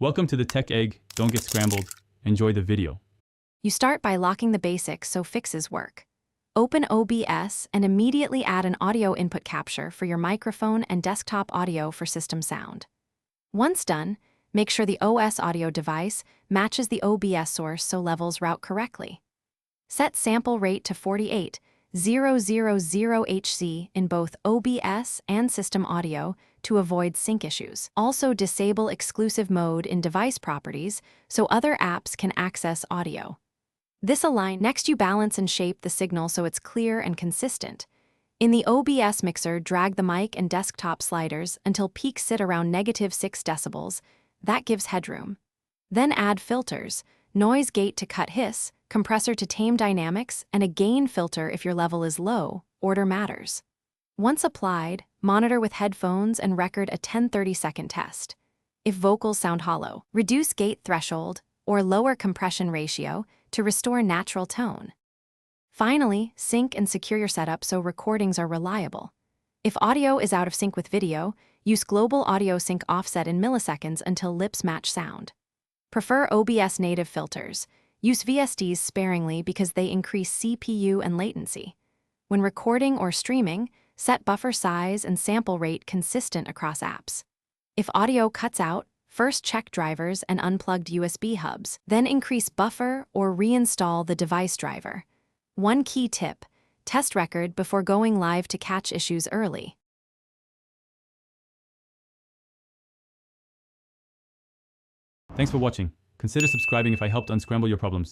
Welcome to the Tech Egg. Don't get scrambled. Enjoy the video. You start by locking the basics so fixes work. Open OBS and immediately add an audio input capture for your microphone and desktop audio for system sound. Once done, make sure the OS audio device matches the OBS source so levels route correctly. Set sample rate to 48,000 Hz in both OBS and system audio to avoid sync issues. Also disable exclusive mode in device properties so other apps can access audio. Next you balance and shape the signal so it's clear and consistent. In the OBS mixer, drag the mic and desktop sliders until peaks sit around -6 decibels. That gives headroom. Then add filters, noise gate to cut hiss, compressor to tame dynamics, and a gain filter if your level is low. Order matters. Once applied, monitor with headphones and record a 10-30-second test. If vocals sound hollow, reduce gate threshold or lower compression ratio to restore natural tone. Finally, sync and secure your setup so recordings are reliable. If audio is out of sync with video, use global audio sync offset in milliseconds until lips match sound. Prefer OBS native filters. Use VSDs sparingly because they increase CPU and latency. When recording or streaming, set buffer size and sample rate consistent across apps. If audio cuts out, first check drivers and unplugged USB hubs, then increase buffer or reinstall the device driver. One key tip: test record before going live to catch issues early. Thanks for watching. Consider subscribing if I helped unscramble your problems.